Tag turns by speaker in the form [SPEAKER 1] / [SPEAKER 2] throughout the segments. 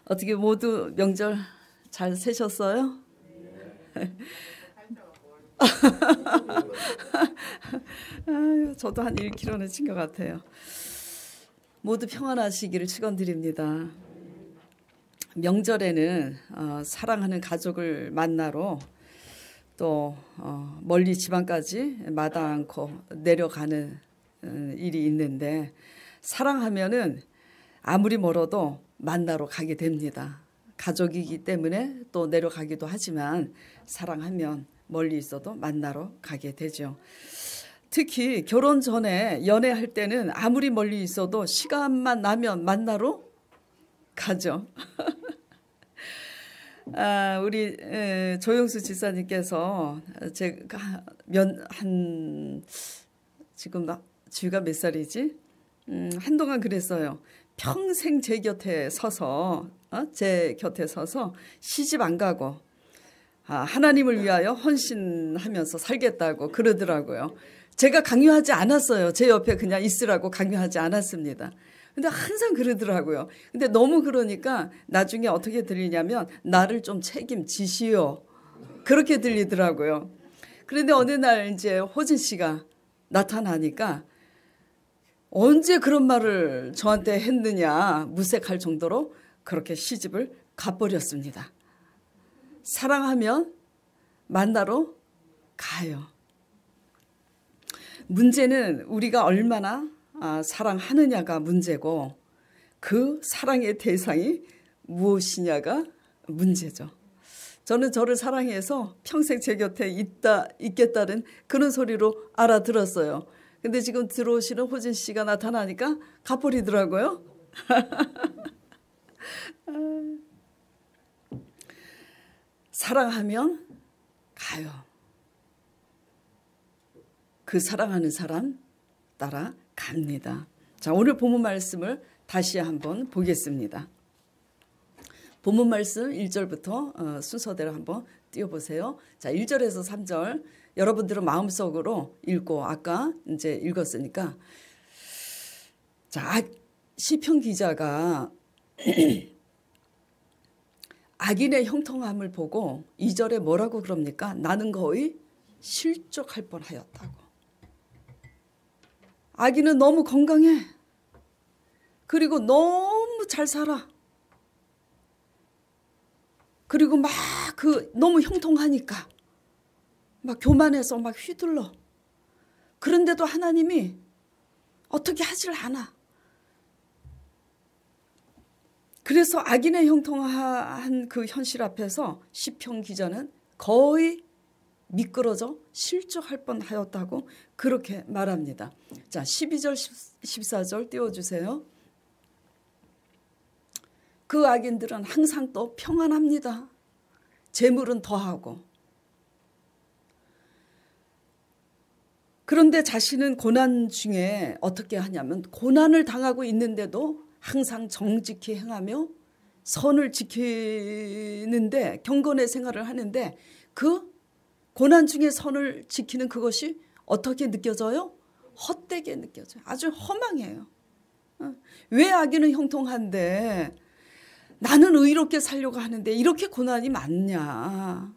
[SPEAKER 1] 어떻게 모두 명절 잘 새셨어요? 아유, 저도 한 1kg는 찐 것 같아요. 모두 평안하시기를 축원드립니다. 명절에는 사랑하는 가족을 만나러 또 멀리 지방까지 마다 않고 내려가는 일이 있는데, 사랑하면은 아무리 멀어도 만나러 가게 됩니다. 가족이기 때문에 또 내려가기도 하지만 사랑하면 멀리 있어도 만나러 가게 되죠. 특히 결혼 전에 연애할 때는 아무리 멀리 있어도 시간만 나면 만나러 가죠. 우리 조영수 지사님께서 제가 지금 지가 몇 살이지? 한동안 그랬어요. 평생 제 곁에 서서 시집 안 가고 하나님을 위하여 헌신하면서 살겠다고 그러더라고요. 제가 강요하지 않았어요. 제 옆에 그냥 있으라고 강요하지 않았습니다. 근데 항상 그러더라고요. 근데 너무 그러니까 나중에 어떻게 들리냐면 나를 좀 책임지시오, 그렇게 들리더라고요. 그런데 어느 날 이제 호진 씨가 나타나니까 언제 그런 말을 저한테 했느냐 무색할 정도로 그렇게 시집을 가버렸습니다. 사랑하면 만나러 가요. 문제는 우리가 얼마나 사랑하느냐가 문제고 그 사랑의 대상이 무엇이냐가 문제죠. 저는 저를 사랑해서 평생 제 곁에 있겠다는 그런 소리로 알아들었어요. 근데 지금 들어오시는 호진 씨가 나타나니까 가버리더라고요. 사랑하면 가요. 그 사랑하는 사람 따라 갑니다. 자, 오늘 본문 말씀을 다시 한번 보겠습니다. 본문 말씀 1절부터 순서대로 한번 띄워보세요. 자, 1절에서 3절 여러분들은 마음속으로 읽고 아까 이제 읽었으니까, 자, 시편 기자가 악인의 형통함을 보고 2절에 뭐라고 그럽니까? 나는 거의 실족할 뻔하였다고. 악인은 너무 건강해. 그리고 너무 잘 살아. 그리고 막 너무 형통하니까 막 교만해서 막 휘둘러. 그런데도 하나님이 어떻게 하질 않아. 그래서 악인의 형통한 그 현실 앞에서 시편 기자는 거의 미끄러져 실족할 뻔하였다고 그렇게 말합니다. 자, 12절 14절 띄워주세요. 그 악인들은 항상 또 평안합니다. 재물은 더하고. 그런데 자신은 고난 중에 어떻게 하냐면 고난을 당하고 있는데도 항상 정직히 행하며 선을 지키는데 경건의 생활을 하는데 그 고난 중에 선을 지키는 그것이 어떻게 느껴져요? 헛되게 느껴져요. 아주 허망해요. 왜 악인은 형통한데 나는 의롭게 살려고 하는데 이렇게 고난이 많냐.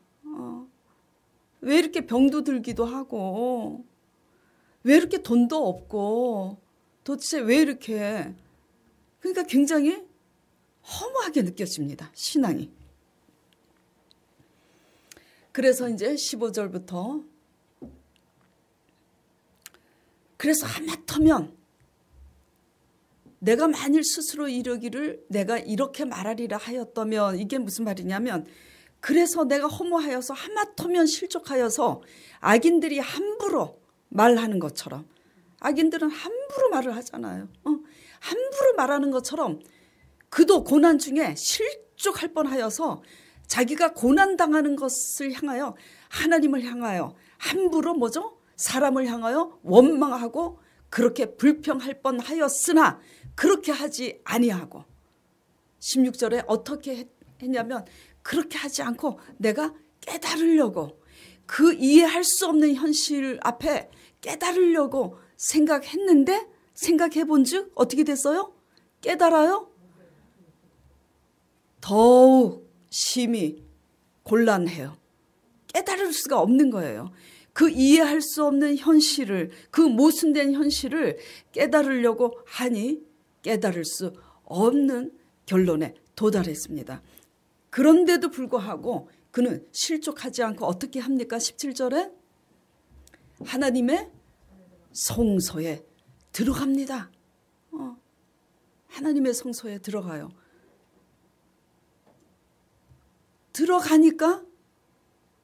[SPEAKER 1] 왜 이렇게 병도 들기도 하고 왜 이렇게 돈도 없고 도대체 왜 이렇게. 그러니까 굉장히 허무하게 느껴집니다. 신앙이. 그래서 이제 15절부터 그래서 하마터면 내가 만일 스스로 이르기를 내가 이렇게 말하리라 하였다면, 이게 무슨 말이냐면 그래서 내가 허무하여서 하마터면 실족하여서 악인들이 함부로 말하는 것처럼, 악인들은 함부로 말을 하잖아요. 함부로 말하는 것처럼 그도 고난 중에 실족할 뻔하여서 자기가 고난당하는 것을 향하여 하나님을 향하여 함부로 뭐죠? 사람을 향하여 원망하고 그렇게 불평할 뻔하였으나 그렇게 하지 아니하고 16절에 어떻게 했냐면 그렇게 하지 않고 내가 깨달으려고 그 이해할 수 없는 현실 앞에 깨달으려고 생각했는데 생각해 본 즉 어떻게 됐어요? 깨달아요? 더욱 심히 곤란해요. 깨달을 수가 없는 거예요. 그 이해할 수 없는 현실을, 그 모순된 현실을 깨달으려고 하니 깨달을 수 없는 결론에 도달했습니다. 그런데도 불구하고 그는 실족하지 않고 어떻게 합니까? 17절에 하나님의 성소에 들어갑니다. 하나님의 성소에 들어가요. 들어가니까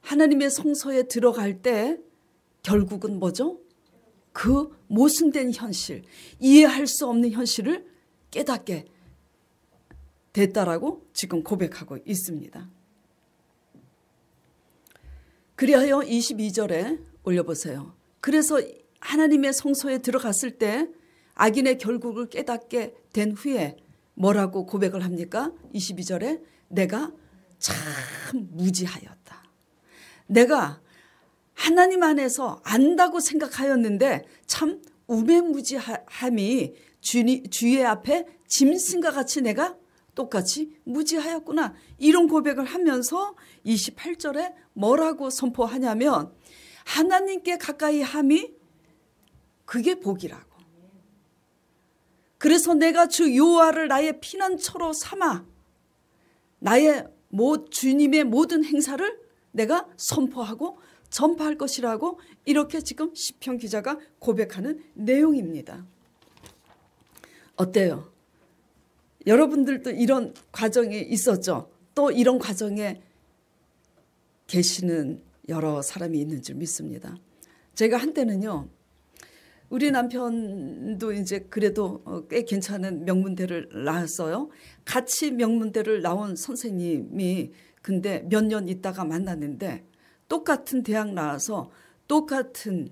[SPEAKER 1] 하나님의 성소에 들어갈 때 결국은 뭐죠? 그 모순된 현실, 이해할 수 없는 현실을 깨닫게 됐다라고 지금 고백하고 있습니다. 그리하여 22절에 올려보세요. 그래서 하나님의 성소에 들어갔을 때 악인의 결국을 깨닫게 된 후에 뭐라고 고백을 합니까? 22절에 내가 참 무지하였다. 내가 하나님 안에서 안다고 생각하였는데 참 우매무지함이 주의 앞에 짐승과 같이 내가 똑같이 무지하였구나. 이런 고백을 하면서 28절에 뭐라고 선포하냐면 하나님께 가까이 함이 그게 복이라고. 그래서 내가 주 여호와를 나의 피난처로 삼아 나의 주님의 모든 행사를 내가 선포하고 전파할 것이라고 이렇게 지금 시편 기자가 고백하는 내용입니다. 어때요? 여러분들도 이런 과정이 있었죠? 또 이런 과정에 계시는 여러 사람이 있는 줄 믿습니다. 제가 한때는요, 우리 남편도 이제 그래도 꽤 괜찮은 명문대를 나왔어요. 같이 명문대를 나온 선생님이 근데 몇 년 있다가 만났는데 똑같은 대학 나와서 똑같은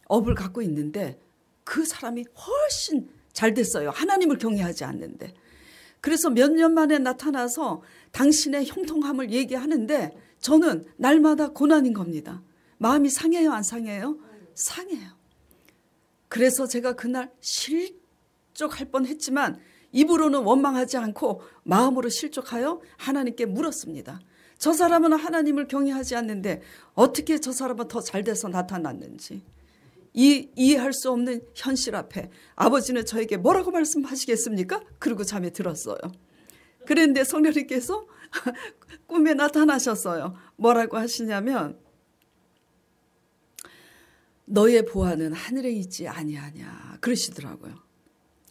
[SPEAKER 1] 업을 갖고 있는데 그 사람이 훨씬 잘 됐어요. 하나님을 경외하지 않는데. 그래서 몇 년 만에 나타나서 당신의 형통함을 얘기하는데 저는 날마다 고난인 겁니다. 마음이 상해요, 안 상해요? 상해요. 그래서 제가 그날 실족할 뻔했지만 입으로는 원망하지 않고 마음으로 실족하여 하나님께 물었습니다. 저 사람은 하나님을 경외하지 않는데 어떻게 저 사람은 더 잘 돼서 나타났는지. 이해할 수 없는 현실 앞에 아버지는 저에게 뭐라고 말씀하시겠습니까? 그러고 잠에 들었어요. 그런데 성령님께서 꿈에 나타나셨어요. 뭐라고 하시냐면 너의 보화는 하늘에 있지 아니하냐 그러시더라고요.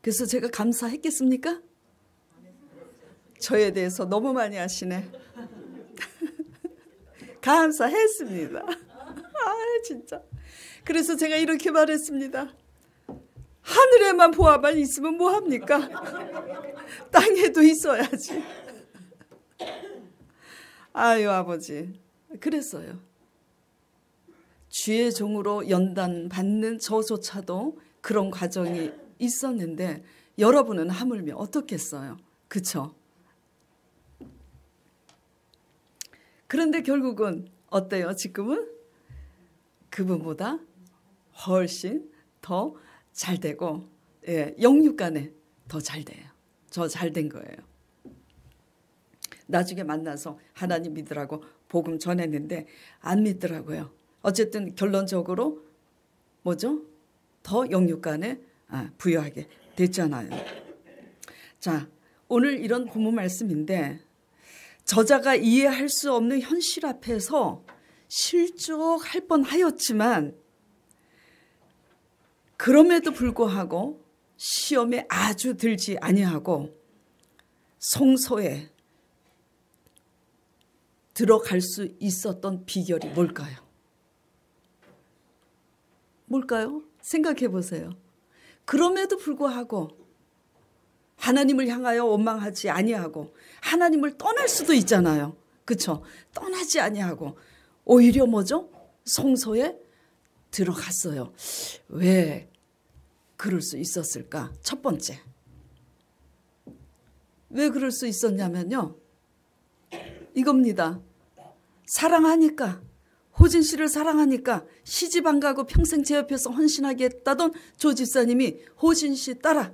[SPEAKER 1] 그래서 제가 감사했겠습니까? 저에 대해서 너무 많이 아시네. 감사했습니다. 진짜. 그래서 제가 이렇게 말했습니다. 하늘에만 보아만 있으면 뭐합니까? 땅에도 있어야지. 아유 아버지. 그랬어요. 주의 종으로 연단 받는 저조차도 그런 과정이 있었는데 여러분은 하물며 어떻겠어요? 그렇죠? 그런데 결국은 어때요? 지금은 그분보다 훨씬 더 잘 되고 영육간에 더 잘 돼요. 저 잘 된 거예요. 나중에 만나서 하나님 믿으라고 복음 전했는데 안 믿더라고요. 어쨌든 결론적으로 뭐죠? 더 영육간에 부여하게 됐잖아요. 자, 오늘 이런 본문 말씀인데 저자가 이해할 수 없는 현실 앞에서 실족할 뻔하였지만 그럼에도 불구하고 시험에 아주 들지 아니하고 성소에 들어갈 수 있었던 비결이 뭘까요? 뭘까요? 생각해 보세요. 그럼에도 불구하고 하나님을 향하여 원망하지 아니하고 하나님을 떠날 수도 있잖아요. 그렇죠? 떠나지 아니하고 오히려 뭐죠? 성소에 들어갔어요. 왜 그럴 수 있었을까? 첫 번째. 왜 그럴 수 있었냐면요. 이겁니다. 사랑하니까. 호진 씨를 사랑하니까 시집 안 가고 평생 제 옆에서 헌신하겠다던 조 집사님이 호진 씨 따라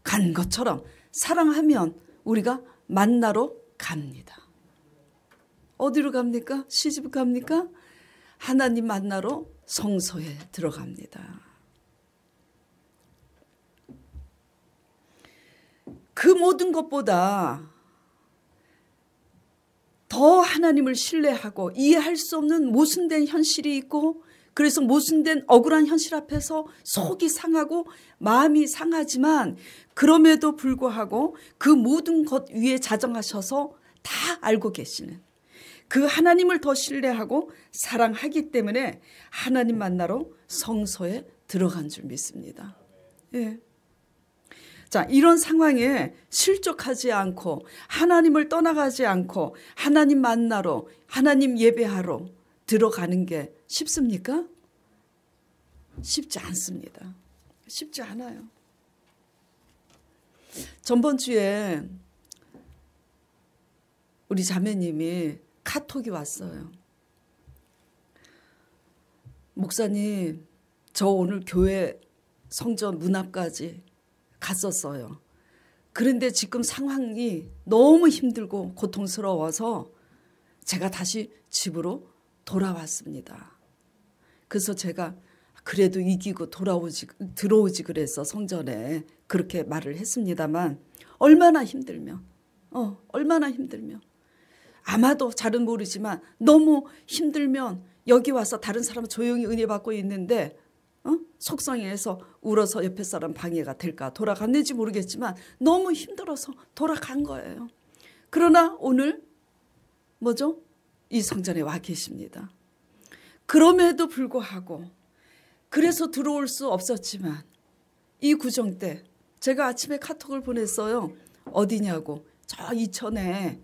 [SPEAKER 1] 간 것처럼 사랑하면 우리가 만나러 갑니다. 어디로 갑니까? 시집 갑니까? 하나님 만나러 성소에 들어갑니다. 그 모든 것보다 더 하나님을 신뢰하고 이해할 수 없는 모순된 현실이 있고, 그래서 모순된 억울한 현실 앞에서 속이 상하고 마음이 상하지만, 그럼에도 불구하고 그 모든 것 위에 자정하셔서 다 알고 계시는 그 하나님을 더 신뢰하고 사랑하기 때문에 하나님 만나러 성소에 들어간 줄 믿습니다. 예. 자, 이런 상황에 실족하지 않고 하나님을 떠나가지 않고 하나님 만나러, 하나님 예배하러 들어가는 게 쉽습니까? 쉽지 않습니다. 쉽지 않아요. 전번 주에 우리 자매님이 카톡이 왔어요. 목사님, 저 오늘 교회 성전 문 앞까지 갔었어요. 그런데 지금 상황이 너무 힘들고 고통스러워서 제가 다시 집으로 돌아왔습니다. 그래서 제가 그래도 이기고 들어오지 그래서 성전에 그렇게 말을 했습니다만, 얼마나 힘들면 아마도 잘은 모르지만 너무 힘들면 여기 와서 다른 사람은 조용히 은혜 받고 있는데 속상해서 울어서 옆에 사람 방해가 될까 돌아갔는지 모르겠지만 너무 힘들어서 돌아간 거예요. 그러나 오늘 이 성전에 와 계십니다. 그럼에도 불구하고, 그래서 들어올 수 없었지만 이 구정 때 제가 아침에 카톡을 보냈어요. 어디냐고. 저 이천에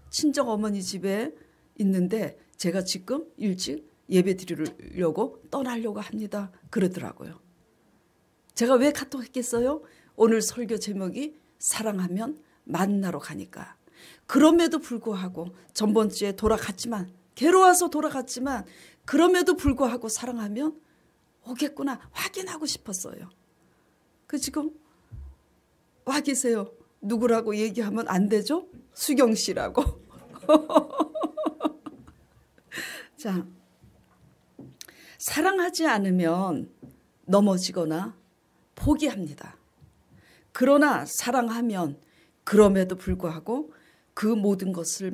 [SPEAKER 1] 친정 어머니 집에 있는데 제가 지금 일찍 예배 드리려고 떠나려고 합니다. 그러더라고요. 제가 왜 카톡 했겠어요? 오늘 설교 제목이 사랑하면 만나러 가니까. 그럼에도 불구하고 전번 주에 돌아갔지만, 괴로워서 돌아갔지만 그럼에도 불구하고 사랑하면 오겠구나 확인하고 싶었어요. 지금 와 계세요. 누구라고 얘기하면 안 되죠? 수경 씨라고. 자, 사랑하지 않으면 넘어지거나 포기합니다. 그러나 사랑하면 그럼에도 불구하고 그 모든 것을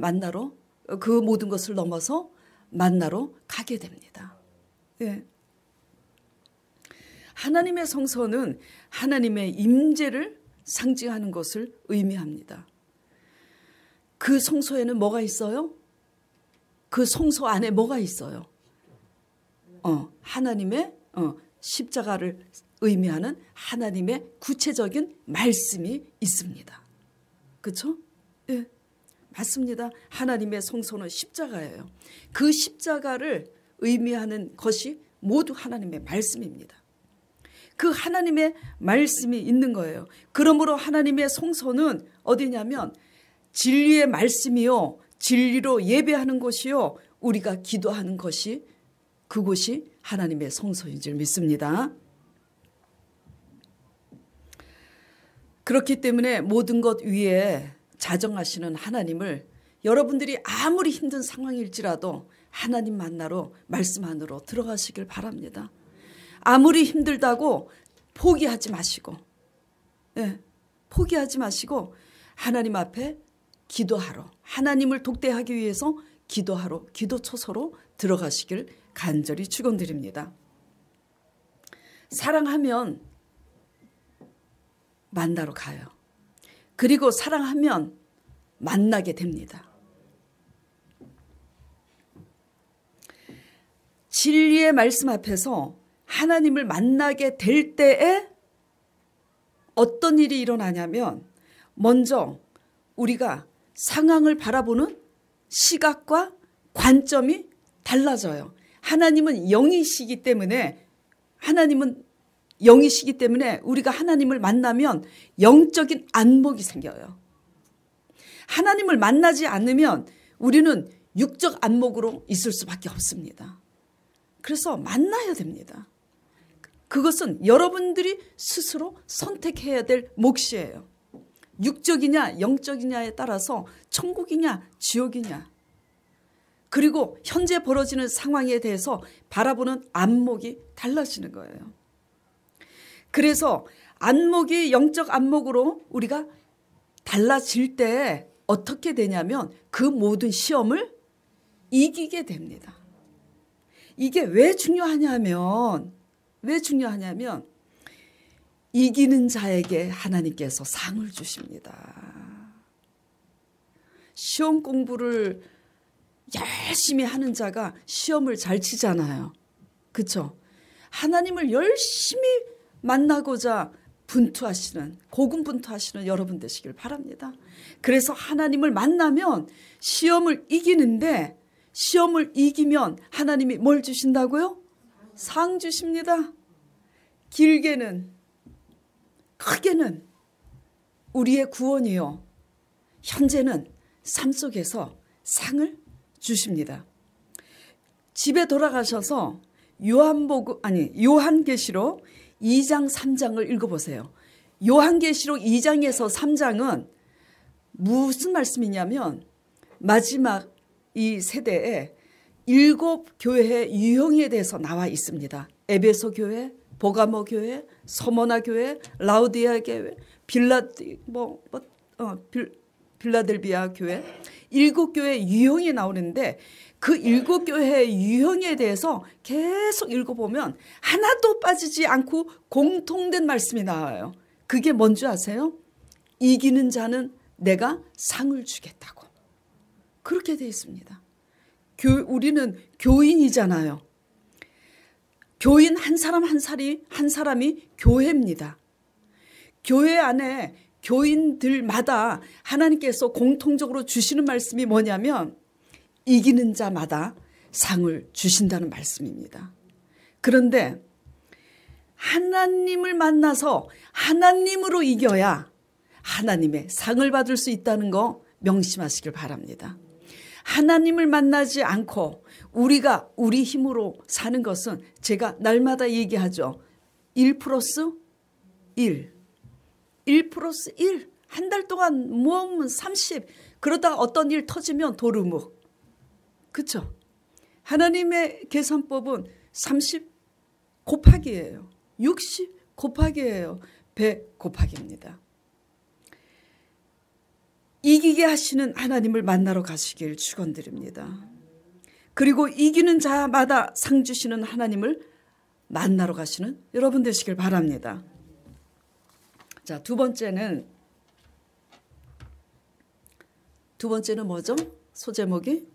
[SPEAKER 1] 넘어서 만나러 가게 됩니다. 예. 하나님의 성소는 하나님의 임재를 상징하는 것을 의미합니다. 그 성소에는 뭐가 있어요? 그 성소 안에 뭐가 있어요? 하나님의 십자가를 의미하는 하나님의 구체적인 말씀이 있습니다. 그렇죠? 예, 맞습니다. 하나님의 성소는 십자가예요. 그 십자가를 의미하는 것이 모두 하나님의 말씀입니다. 그 하나님의 말씀이 있는 거예요. 그러므로 하나님의 성소는 어디냐면 진리의 말씀이요, 진리로 예배하는 곳이요, 우리가 기도하는 것이, 그곳이 하나님의 성소인 줄 믿습니다. 그렇기 때문에 모든 것 위에 자정하시는 하나님을 여러분들이 아무리 힘든 상황일지라도 하나님 만나러 말씀 안으로 들어가시길 바랍니다. 아무리 힘들다고 포기하지 마시고, 포기하지 마시고 하나님 앞에 기도하러, 하나님을 독대하기 위해서 기도하러, 기도처소로 들어가시길 간절히 축원드립니다. 사랑하면 만나러 가요. 그리고 사랑하면 만나게 됩니다. 진리의 말씀 앞에서 하나님을 만나게 될 때에 어떤 일이 일어나냐면, 먼저 우리가 상황을 바라보는 시각과 관점이 달라져요. 하나님은 영이시기 때문에 우리가 하나님을 만나면 영적인 안목이 생겨요. 하나님을 만나지 않으면 우리는 육적 안목으로 있을 수밖에 없습니다. 그래서 만나야 됩니다. 그것은 여러분들이 스스로 선택해야 될 몫이에요. 육적이냐 영적이냐에 따라서 천국이냐 지옥이냐, 그리고 현재 벌어지는 상황에 대해서 바라보는 안목이 달라지는 거예요. 그래서 안목이 영적 안목으로 우리가 달라질 때 어떻게 되냐면 그 모든 시험을 이기게 됩니다. 이게 왜 중요하냐면 이기는 자에게 하나님께서 상을 주십니다. 시험 공부를 열심히 하는 자가 시험을 잘 치잖아요. 그렇죠? 하나님을 열심히 만나고자 고군분투하시는 여러분 되시길 바랍니다. 그래서 하나님을 만나면 시험을 이기는데, 시험을 이기면 하나님이 뭘 주신다고요? 상 주십니다. 길게는, 크게는 우리의 구원이요, 현재는 삶 속에서 상을 주십니다. 집에 돌아가셔서 요한계시록 2장 3장을 읽어보세요. 요한계시록 2장에서 3장은 무슨 말씀이냐면 마지막 이 세대에 7 교회의 유형에 대해서 나와 있습니다. 에베소 교회, 보가모 교회, 서머나 교회, 라우디아 교회, 빌라델비아 교회, 7 교회의 유형이 나오는데 그 7 교회의 유형에 대해서 계속 읽어보면 하나도 빠지지 않고 공통된 말씀이 나와요. 그게 뭔지 아세요? 이기는 자는 내가 상을 주겠다고. 그렇게 되어 있습니다. 우리는 교인이잖아요. 교인 한 사람이 교회입니다. 교회 안에 교인들마다 하나님께서 공통적으로 주시는 말씀이 뭐냐면 이기는 자마다 상을 주신다는 말씀입니다. 그런데 하나님을 만나서 하나님으로 이겨야 하나님의 상을 받을 수 있다는 거 명심하시길 바랍니다. 하나님을 만나지 않고 우리가 우리 힘으로 사는 것은 제가 날마다 얘기하죠. 1+1. 1+1. 한 달 동안 모으면 30. 그러다가 어떤 일 터지면 도루묵. 그렇죠? 하나님의 계산법은 30 곱하기예요. 60 곱하기예요. 100 곱하기입니다. 이기게 하시는 하나님을 만나러 가시길 축원드립니다. 그리고 이기는 자마다 상 주시는 하나님을 만나러 가시는 여러분 되시길 바랍니다. 자, 두 번째는 뭐죠? 소제목이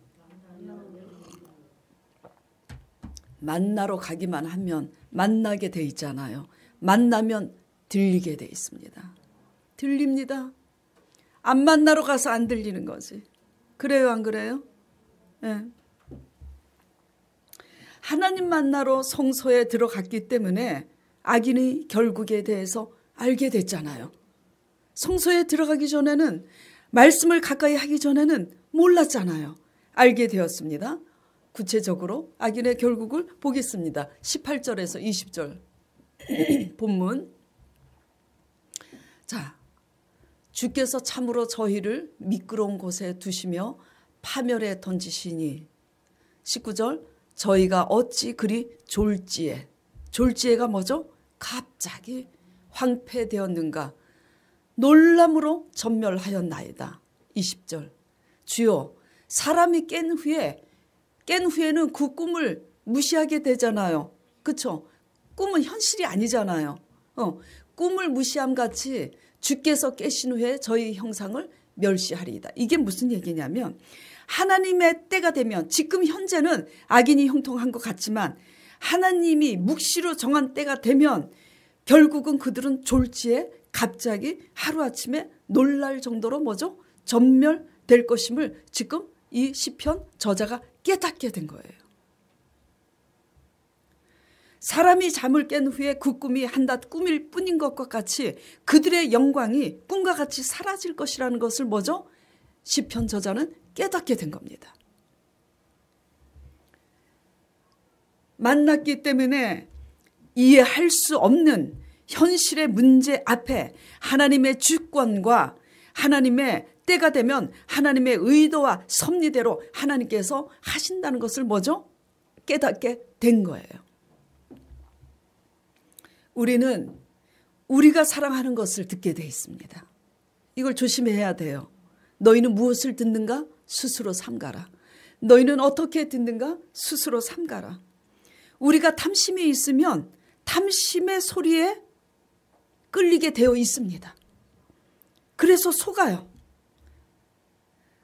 [SPEAKER 1] 만나러 가기만 하면 만나게 돼 있잖아요. 만나면 들리게 돼 있습니다. 들립니다. 안 만나러 가서 안 들리는 거지. 그래요, 안 그래요? 네. 하나님 만나러 성소에 들어갔기 때문에 악인의 결국에 대해서 알게 됐잖아요. 성소에 들어가기 전에는, 말씀을 가까이 하기 전에는 몰랐잖아요. 알게 되었습니다. 구체적으로 악인의 결국을 보겠습니다. 18절에서 20절 본문. 자, 주께서 참으로 저희를 미끄러운 곳에 두시며 파멸에 던지시니. 19절, 저희가 어찌 그리 졸지에가 뭐죠? 갑자기 황폐되었는가. 놀람으로 전멸하였나이다. 20절, 주여, 사람이 깬 후에는 그 꿈을 무시하게 되잖아요. 그렇죠? 꿈은 현실이 아니잖아요. 꿈을 무시함 같이 주께서 깨신 후에 저희 형상을 멸시하리이다. 이게 무슨 얘기냐면 하나님의 때가 되면, 지금 현재는 악인이 형통한 것 같지만 하나님이 묵시로 정한 때가 되면 결국은 그들은 졸지에 갑자기 하루아침에 놀랄 정도로 뭐죠? 전멸될 것임을 지금 이 시편 저자가 깨닫게 된 거예요. 사람이 잠을 깬 후에 그 꿈이 한낱 꿈일 뿐인 것과 같이 그들의 영광이 꿈과 같이 사라질 것이라는 것을 뭐죠? 시편 저자는 깨닫게 된 겁니다. 만났기 때문에 이해할 수 없는 현실의 문제 앞에 하나님의 주권과 하나님의 때가 되면 하나님의 의도와 섭리대로 하나님께서 하신다는 것을 뭐죠? 깨닫게 된 거예요. 우리는 우리가 사랑하는 것을 듣게 돼 있습니다. 이걸 조심해야 돼요. 너희는 무엇을 듣는가? 스스로 삼가라. 너희는 어떻게 듣는가? 스스로 삼가라. 우리가 탐심이 있으면 탐심의 소리에 끌리게 되어 있습니다. 그래서 속아요.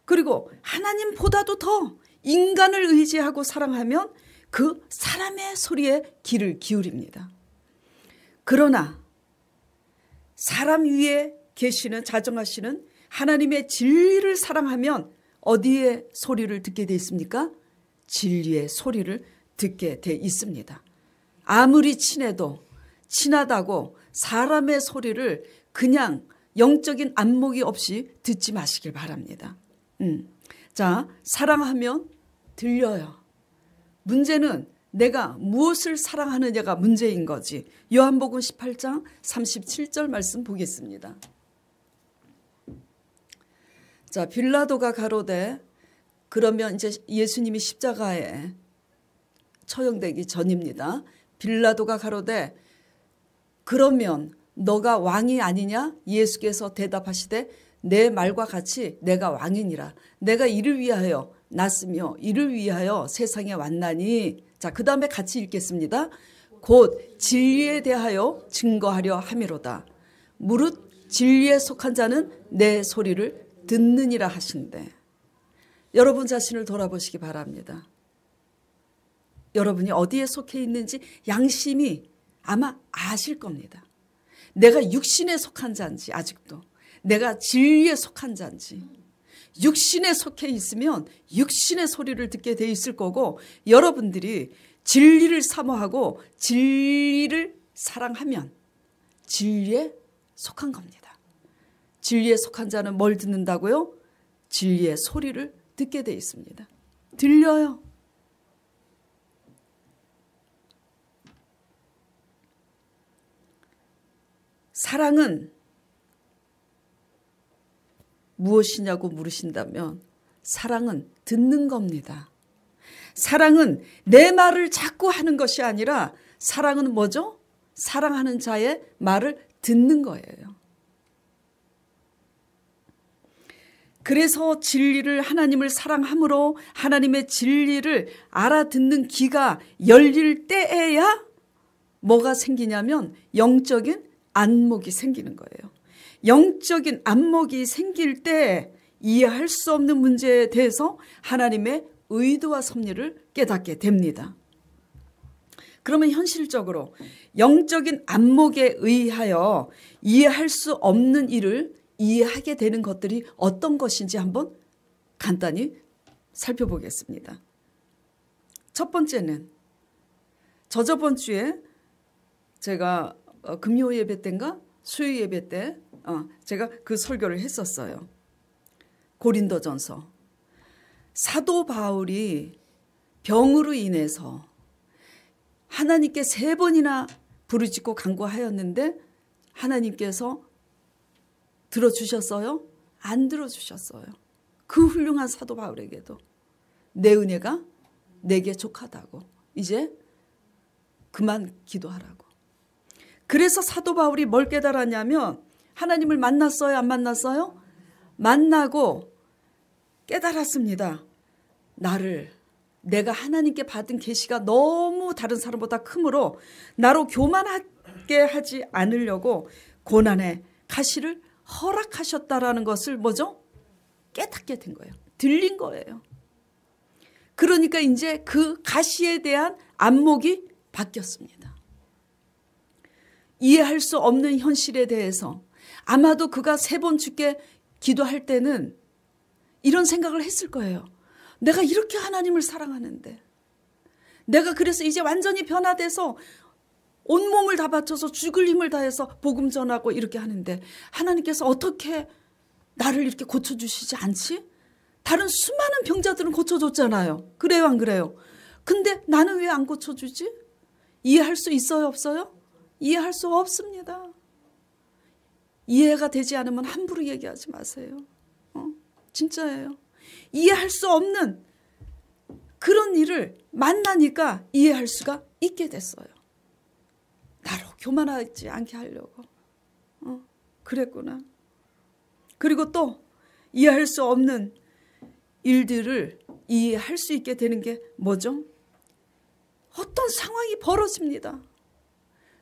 [SPEAKER 1] 그리고 하나님보다도 더 인간을 의지하고 사랑하면 그 사람의 소리에 귀를 기울입니다. 그러나 사람 위에 계시는 자정하시는 하나님의 진리를 사랑하면 어디에 소리를 듣게 돼 있습니까? 진리의 소리를 듣게 돼 있습니다. 아무리 친하다고 사람의 소리를 그냥 영적인 안목이 없이 듣지 마시길 바랍니다. 자, 사랑하면 들려요. 문제는 내가 무엇을 사랑하느냐가 문제인 거지. 요한복음 18장 37절 말씀 보겠습니다. 자, 빌라도가 가로되, 그러면 이제 예수님이 십자가에 처형되기 전입니다. 빌라도가 가로되, 그러면 너가 왕이 아니냐? 예수께서 대답하시되, 내 말과 같이 내가 왕이니라. 내가 이를 위하여 났으며 이를 위하여 세상에 왔나니. 자, 그 다음에 같이 읽겠습니다. 곧 진리에 대하여 증거하려 함이로다. 무릇 진리에 속한 자는 내 소리를 듣느니라 하신대. 여러분 자신을 돌아보시기 바랍니다. 여러분이 어디에 속해 있는지 양심이 아마 아실 겁니다. 내가 육신에 속한 자인지, 아직도 내가 진리에 속한 자인지. 육신에 속해 있으면 육신의 소리를 듣게 돼 있을 거고, 여러분들이 진리를 사모하고 진리를 사랑하면 진리에 속한 겁니다. 진리에 속한 자는 뭘 듣는다고요? 진리의 소리를 듣게 돼 있습니다. 들려요. 사랑은 무엇이냐고 물으신다면 사랑은 듣는 겁니다. 사랑은 내 말을 자꾸 하는 것이 아니라 사랑은 뭐죠? 사랑하는 자의 말을 듣는 거예요. 그래서 진리를, 하나님을 사랑함으로 하나님의 진리를 알아듣는 귀가 열릴 때에야 뭐가 생기냐면 영적인 안목이 생기는 거예요. 영적인 안목이 생길 때 이해할 수 없는 문제에 대해서 하나님의 의도와 섭리를 깨닫게 됩니다. 그러면 현실적으로 영적인 안목에 의하여 이해할 수 없는 일을 이해하게 되는 것들이 어떤 것인지 한번 간단히 살펴보겠습니다. 첫 번째는 저저번 주에 제가 금요 예배 때인가 수요 예배 때 제가 그 설교를 했었어요. 고린도전서. 사도 바울이 병으로 인해서 하나님께 3번이나 부르짖고 간구하였는데 하나님께서 들어주셨어요? 안 들어주셨어요. 그 훌륭한 사도 바울에게도 내 은혜가 내게 족하다고, 이제 그만 기도하라고. 그래서 사도 바울이 뭘 깨달았냐면 하나님을 만났어요? 안 만났어요? 만나고 깨달았습니다. 내가 하나님께 받은 계시가 너무 다른 사람보다 크므로 나로 교만하게 하지 않으려고 고난의 가시를 허락하셨다라는 것을 뭐죠? 깨닫게 된 거예요. 들린 거예요. 그러니까 이제 그 가시에 대한 안목이 바뀌었습니다. 이해할 수 없는 현실에 대해서 아마도 그가 3번 주께 기도할 때는 이런 생각을 했을 거예요. 내가 이렇게 하나님을 사랑하는데, 내가 그래서 이제 완전히 변화돼서 온몸을 다 바쳐서 죽을 힘을 다해서 복음 전하고 이렇게 하는데 하나님께서 어떻게 나를 이렇게 고쳐주시지 않지? 다른 수많은 병자들은 고쳐줬잖아요. 그래요, 안 그래요? 근데 나는 왜 안 고쳐주지? 이해할 수 있어요, 없어요? 이해할 수 없습니다. 이해가 되지 않으면 함부로 얘기하지 마세요. 진짜예요. 이해할 수 없는 그런 일을 만나니까 이해할 수가 있게 됐어요. 나로 교만하지 않게 하려고. 그랬구나. 그리고 또 이해할 수 없는 일들을 이해할 수 있게 되는 게 뭐죠? 어떤 상황이 벌어집니다.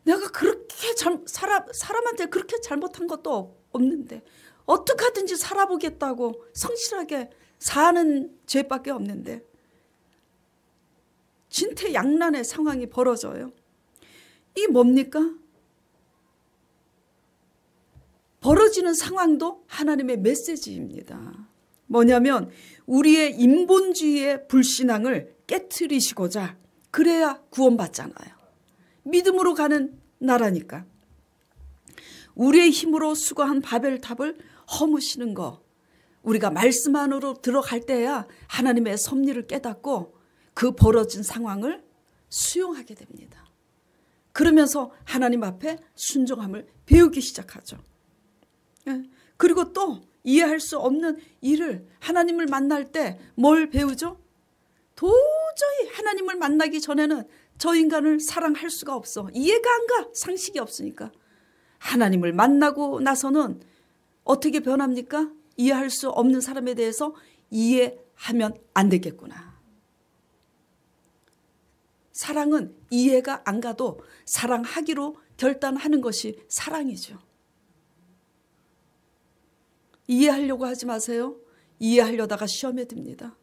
[SPEAKER 1] 내가 그렇게 사람한테 그렇게 잘못한 것도 없는데 어떻게 하든지 살아보겠다고 성실하게 사는 죄밖에 없는데 진퇴양난의 상황이 벌어져요. 이게 뭡니까? 벌어지는 상황도 하나님의 메시지입니다. 뭐냐면 우리의 인본주의의 불신앙을 깨트리시고자, 그래야 구원받잖아요. 믿음으로 가는 나라니까. 우리의 힘으로 수거한 바벨탑을 허무시는 거, 우리가 말씀 안으로 들어갈 때야 하나님의 섭리를 깨닫고 그 벌어진 상황을 수용하게 됩니다. 그러면서 하나님 앞에 순종함을 배우기 시작하죠. 그리고 또 이해할 수 없는 일을 하나님을 만날 때 뭘 배우죠? 도저히 하나님을 만나기 전에는 저 인간을 사랑할 수가 없어. 이해가 안 가. 상식이 없으니까. 하나님을 만나고 나서는 어떻게 변합니까? 이해할 수 없는 사람에 대해서 이해하면 안 되겠구나. 사랑은 이해가 안 가도 사랑하기로 결단하는 것이 사랑이죠. 이해하려고 하지 마세요. 이해하려다가 시험에 듭니다.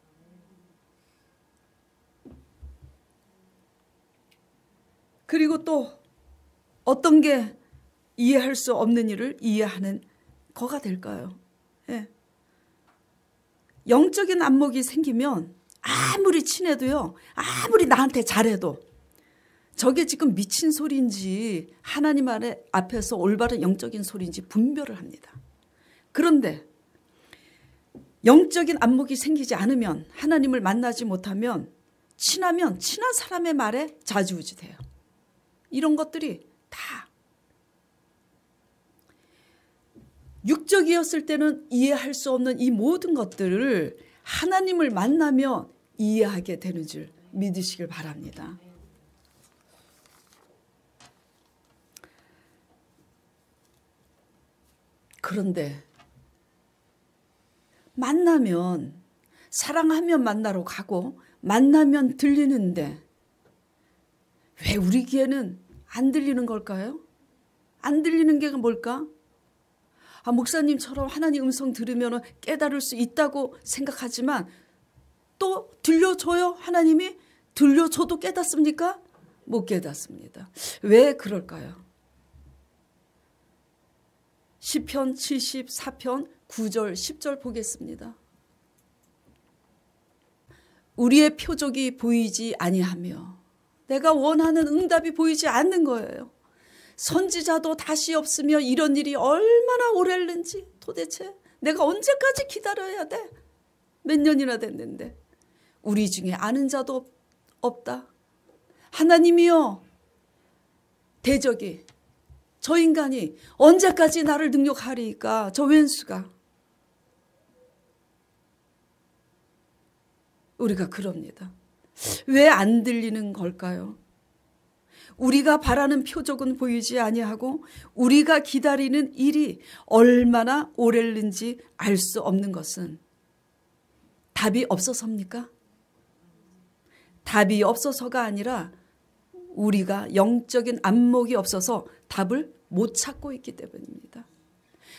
[SPEAKER 1] 그리고 또 어떤 게 이해할 수 없는 일을 이해하는 거가 될까요? 예. 영적인 안목이 생기면 아무리 친해도요, 아무리 나한테 잘해도 저게 지금 미친 소리인지 하나님 앞에서 올바른 영적인 소리인지 분별을 합니다. 그런데 영적인 안목이 생기지 않으면, 하나님을 만나지 못하면 친하면 친한 사람의 말에 좌지우지돼요. 이런 것들이 다 육적이었을 때는 이해할 수 없는 이 모든 것들을 하나님을 만나며 이해하게 되는 줄 믿으시길 바랍니다. 그런데 만나면, 사랑하면 만나러 가고 만나면 들리는데 왜 우리 귀에는 안 들리는 걸까요? 안 들리는 게 뭘까? 목사님처럼 하나님 음성 들으면 깨달을 수 있다고 생각하지만 또 들려줘요? 하나님이 들려줘도 깨닫습니까? 못 깨닫습니다. 왜 그럴까요? 시편 74편 9절 10절 보겠습니다. 우리의 표적이 보이지 아니하며 내가 원하는 응답이 보이지 않는 거예요. 선지자도 다시 없으며 이런 일이 얼마나 오래했는지, 도대체 내가 언제까지 기다려야 돼? 몇 년이나 됐는데 우리 중에 아는 자도 없다. 하나님이여, 대적이, 저 인간이 언제까지 나를 능욕하리까? 저 왼수가. 우리가 그럽니다. 왜 안 들리는 걸까요? 우리가 바라는 표적은 보이지 아니하고 우리가 기다리는 일이 얼마나 오래는지 알 수 없는 것은 답이 없어서입니까? 답이 없어서가 아니라 우리가 영적인 안목이 없어서 답을 못 찾고 있기 때문입니다.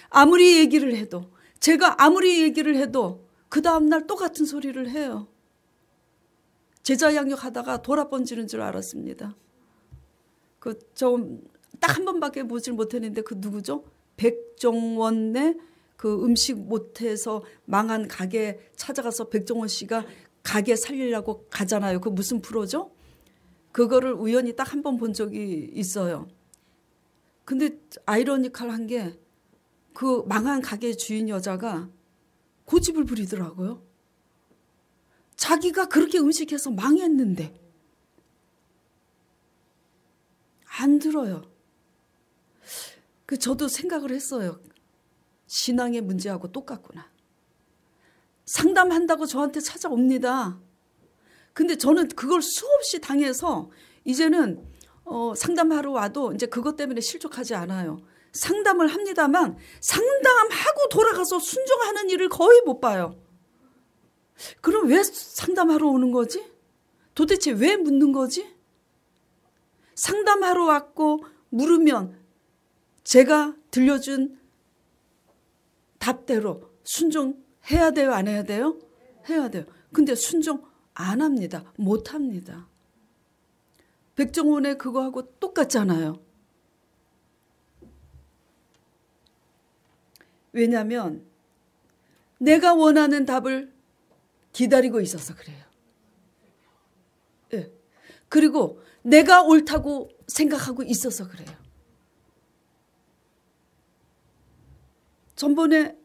[SPEAKER 1] 아무리 얘기를 해도, 제가 아무리 얘기를 해도 그 다음날 똑같은 소리를 해요. 제자 양육하다가 돌아번지는 줄 알았습니다. 딱 한 번밖에 보질 못했는데 그 누구죠? 백종원의 그 음식 못해서 망한 가게 찾아가서 백종원 씨가 가게 살리려고 가잖아요. 그 무슨 프로죠? 그거를 우연히 딱 한 번 본 적이 있어요. 근데 아이러니컬한 게 그 망한 가게 주인 여자가 고집을 부리더라고요. 자기가 그렇게 음식해서 망했는데 안 들어요. 저도 생각을 했어요. 신앙의 문제하고 똑같구나. 상담한다고 저한테 찾아옵니다. 근데 저는 그걸 수없이 당해서 이제는 상담하러 와도 이제 그것 때문에 실족하지 않아요. 상담을 합니다만 상담하고 돌아가서 순종하는 일을 거의 못 봐요. 그럼 왜 상담하러 오는 거지? 도대체 왜 묻는 거지? 상담하러 왔고 물으면 제가 들려준 답대로 순종해야 돼요? 안 해야 돼요? 해야 돼요. 근데 순종 안 합니다. 못 합니다. 백종원의 그거하고 똑같잖아요. 왜냐하면 내가 원하는 답을 기다리고 있어서 그래요. 예. 그리고 내가 옳다고 생각하고 있어서 그래요. 전번에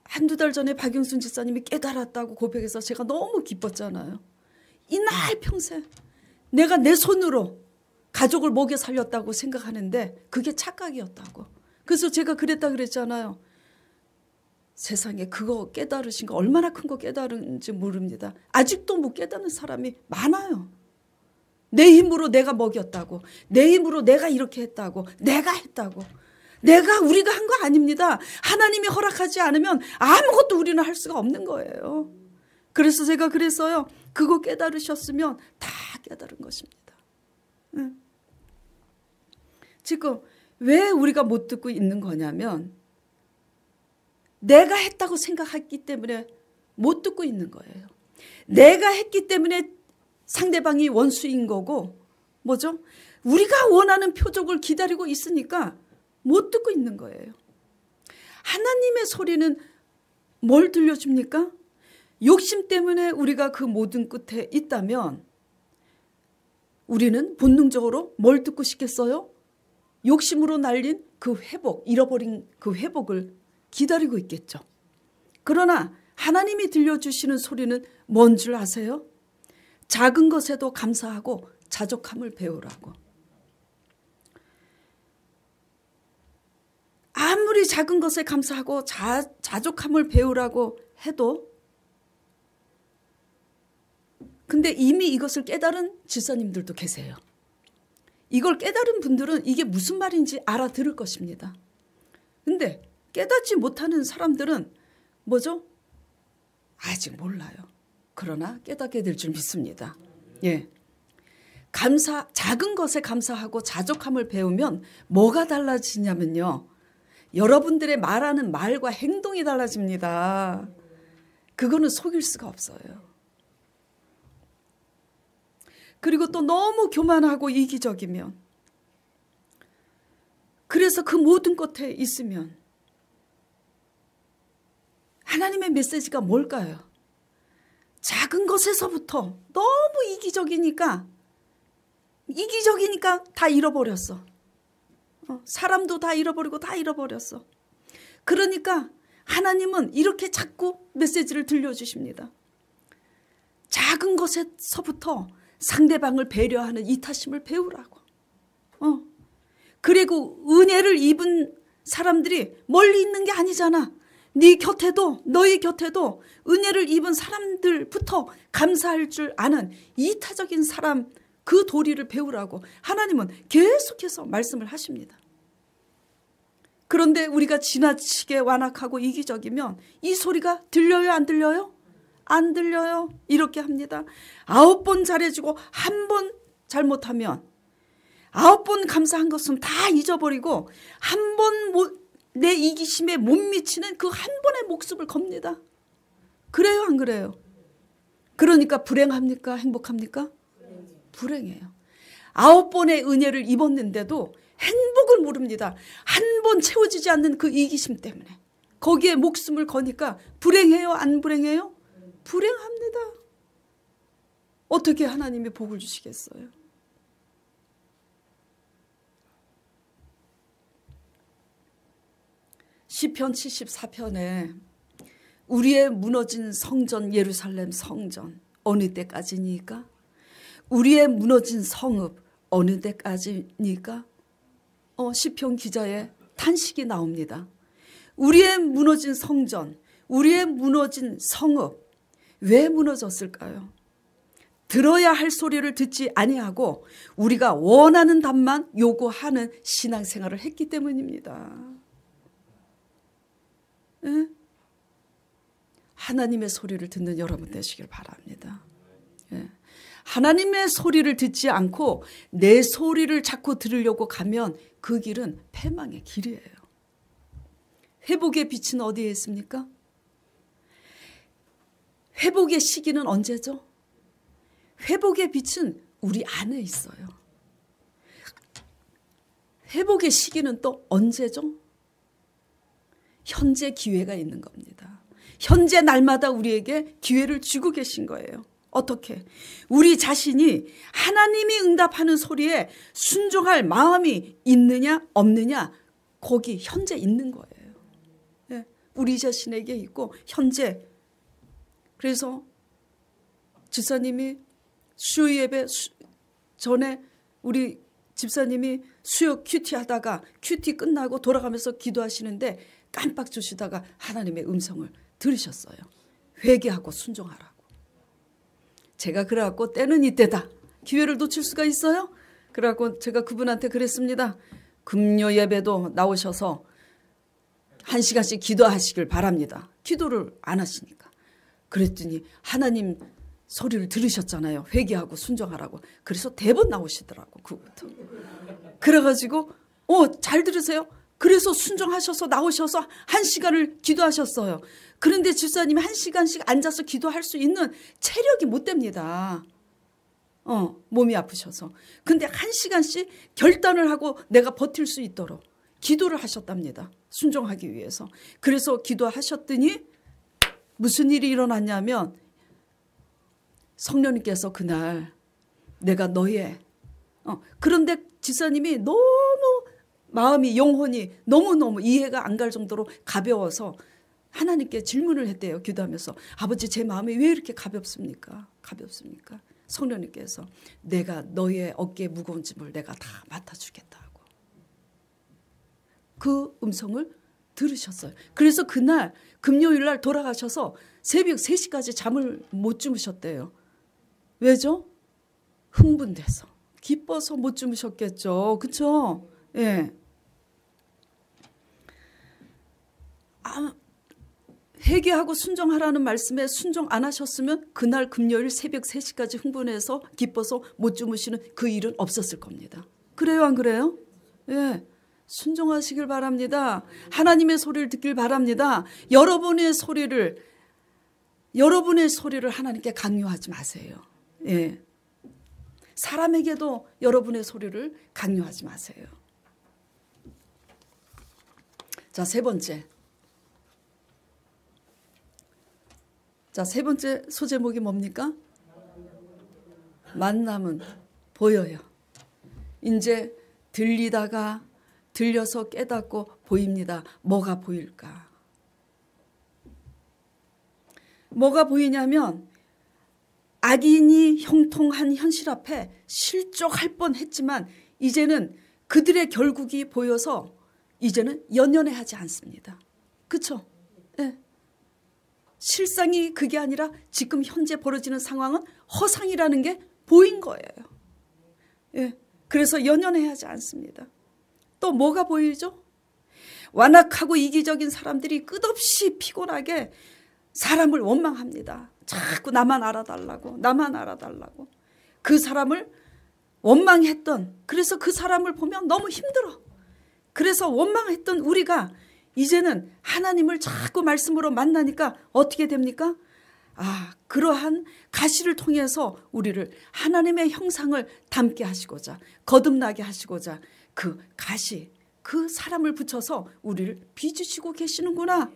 [SPEAKER 1] 한두 달 전에 박영순 집사님이 깨달았다고 고백해서 제가 너무 기뻤잖아요. 이날 평생 내가 내 손으로 가족을 먹여 살렸다고 생각하는데 그게 착각이었다고. 그래서 제가 그랬잖아요. 세상에 그거 깨달으신 거 얼마나 큰 거 깨달은지 모릅니다. 아직도 못 깨닫는 사람이 많아요. 내 힘으로 내가 먹였다고. 내 힘으로 내가 이렇게 했다고. 내가 했다고. 우리가 한 거 아닙니다. 하나님이 허락하지 않으면 아무것도 우리는 할 수가 없는 거예요. 그래서 제가 그랬어요. 그거 깨달으셨으면 다 깨달은 것입니다. 지금 왜 우리가 못 듣고 있는 거냐면 내가 했다고 생각했기 때문에 못 듣고 있는 거예요. 내가 했기 때문에 상대방이 원수인 거고 뭐죠? 우리가 원하는 표적을 기다리고 있으니까 못 듣고 있는 거예요. 하나님의 소리는 뭘 들려줍니까? 욕심 때문에 우리가 그 모든 끝에 있다면 우리는 본능적으로 뭘 듣고 싶겠어요? 욕심으로 날린 그 회복, 잃어버린 그 회복을 기다리고 있겠죠. 그러나 하나님이 들려주시는 소리는 뭔 줄 아세요? 작은 것에도 감사하고 자족함을 배우라고. 아무리 작은 것에 감사하고 자족함을 배우라고 해도 근데 이미 이것을 깨달은 집사님들도 계세요. 이걸 깨달은 분들은 이게 무슨 말인지 알아들을 것입니다. 근데 깨닫지 못하는 사람들은 뭐죠? 아직 몰라요. 그러나 깨닫게 될 줄 믿습니다. 예. 작은 것에 감사하고 자족함을 배우면 뭐가 달라지냐면요. 여러분들의 말하는 말과 행동이 달라집니다. 그거는 속일 수가 없어요. 그리고 또 너무 교만하고 이기적이면 그래서 그 모든 것에 있으면 하나님의 메시지가 뭘까요? 작은 것에서부터 너무 이기적이니까 다 잃어버렸어. 사람도 다 잃어버리고 다 잃어버렸어. 그러니까 하나님은 이렇게 자꾸 메시지를 들려주십니다. 작은 것에서부터 상대방을 배려하는 이타심을 배우라고. 그리고 은혜를 입은 사람들이 멀리 있는 게 아니잖아. 네 곁에도 너희 곁에도 은혜를 입은 사람들부터 감사할 줄 아는 이타적인 사람 그 도리를 배우라고 하나님은 계속해서 말씀을 하십니다. 그런데 우리가 지나치게 완악하고 이기적이면 이 소리가 들려요? 안 들려요? 안 들려요. 이렇게 합니다. 9번 잘해주고 1번 잘못하면 9번 감사한 것은 다 잊어버리고 1번 내 이기심에 못 미치는 그 한 번의 목숨을 겁니다. 그래요? 안 그래요? 그러니까 불행합니까? 행복합니까? 불행해요. 9번의 은혜를 입었는데도 행복을 모릅니다. 한 번 채워지지 않는 그 이기심 때문에. 거기에 목숨을 거니까 불행해요? 안 불행해요? 불행합니다. 어떻게 하나님이 복을 주시겠어요? 시편 74편에 우리의 무너진 성전 예루살렘 성전 어느 때까지니까? 우리의 무너진 성읍 어느 때까지니까? 시편 기자의 탄식이 나옵니다. 우리의 무너진 성전, 우리의 무너진 성읍, 왜 무너졌을까요? 들어야 할 소리를 듣지 아니하고 우리가 원하는 답만 요구하는 신앙생활을 했기 때문입니다. 예? 하나님의 소리를 듣는 여러분 되시길 바랍니다. 예. 하나님의 소리를 듣지 않고 내 소리를 자꾸 들으려고 가면 그 길은 패망의 길이에요. 회복의 빛은 어디에 있습니까? 회복의 시기는 언제죠? 회복의 빛은 우리 안에 있어요. 회복의 시기는 또 언제죠? 현재 기회가 있는 겁니다. 현재 날마다 우리에게 기회를 주고 계신 거예요. 어떻게? 우리 자신이 하나님이 응답하는 소리에 순종할 마음이 있느냐 없느냐, 거기 현재 있는 거예요. 예, 우리 자신에게 있고 현재. 그래서 집사님이 수요 예배 전에 우리 집사님이 수요 큐티 하다가 큐티 끝나고 돌아가면서 기도하시는데 깜빡 주시다가 하나님의 음성을 들으셨어요. 회개하고 순종하라고. 제가 그래갖고 때는 이때다. 기회를 놓칠 수가 있어요? 그래갖고 제가 그분한테 그랬습니다. 금요 예배도 나오셔서 1시간씩 기도하시길 바랍니다. 기도를 안 하시니까. 그랬더니 하나님 소리를 들으셨잖아요. 회개하고 순종하라고. 그래서 대번 나오시더라고. 그부터. 그래가지고 잘 들으세요. 그래서 순종하셔서 나오셔서 1시간을 기도하셨어요. 그런데 집사님이 1시간씩 앉아서 기도할 수 있는 체력이 못 됩니다. 몸이 아프셔서. 근데 1시간씩 결단을 하고 내가 버틸 수 있도록 기도를 하셨답니다. 순종하기 위해서. 그래서 기도하셨더니 무슨 일이 일어났냐면 성령님께서 그날 내가 너의 그런데 집사님이 너무 마음이 영혼이 너무너무 이해가 안 갈 정도로 가벼워서 하나님께 질문을 했대요. 기도하면서 아버지 제 마음이 왜 이렇게 가볍습니까? 가볍습니까? 성령님께서 내가 너의 어깨에 무거운 짐을 내가 다 맡아주겠다고 그 음성을 들으셨어요. 그래서 그날 금요일 날 돌아가셔서 새벽 3시까지 잠을 못 주무셨대요. 왜죠? 흥분돼서 기뻐서 못 주무셨겠죠. 그렇죠? 예. 회개하고 순종하라는 말씀에 순종 안 하셨으면 그날 금요일 새벽 3시까지 흥분해서 기뻐서 못 주무시는 그 일은 없었을 겁니다. 그래요, 안 그래요? 예. 순종하시길 바랍니다. 하나님의 소리를 듣길 바랍니다. 여러분의 소리를 하나님께 강요하지 마세요. 예. 사람에게도 여러분의 소리를 강요하지 마세요. 자, 세 번째 소제목이 뭡니까? 만남은 보여요. 이제 들리다가 들려서 깨닫고 보입니다. 뭐가 보일까? 뭐가 보이냐면 악인이 형통한 현실 앞에 실족할 뻔했지만 이제는 그들의 결국이 보여서 이제는 연연해하지 않습니다. 그렇죠? 네. 실상이 그게 아니라 지금 현재 벌어지는 상황은 허상이라는 게 보인 거예요. 예. 그래서 연연해하지 않습니다. 또 뭐가 보이죠? 완악하고 이기적인 사람들이 끝없이 피곤하게 사람을 원망합니다. 자꾸 나만 알아달라고. 그 사람을 원망했던, 그래서 그 사람을 보면 너무 힘들어. 그래서 원망했던 우리가 이제는 하나님을 자꾸 말씀으로 만나니까 어떻게 됩니까? 그러한 가시를 통해서 우리를 하나님의 형상을 닮게 하시고자, 거듭나게 하시고자 그 가시, 그 사람을 붙여서 우리를 빚으시고 계시는구나.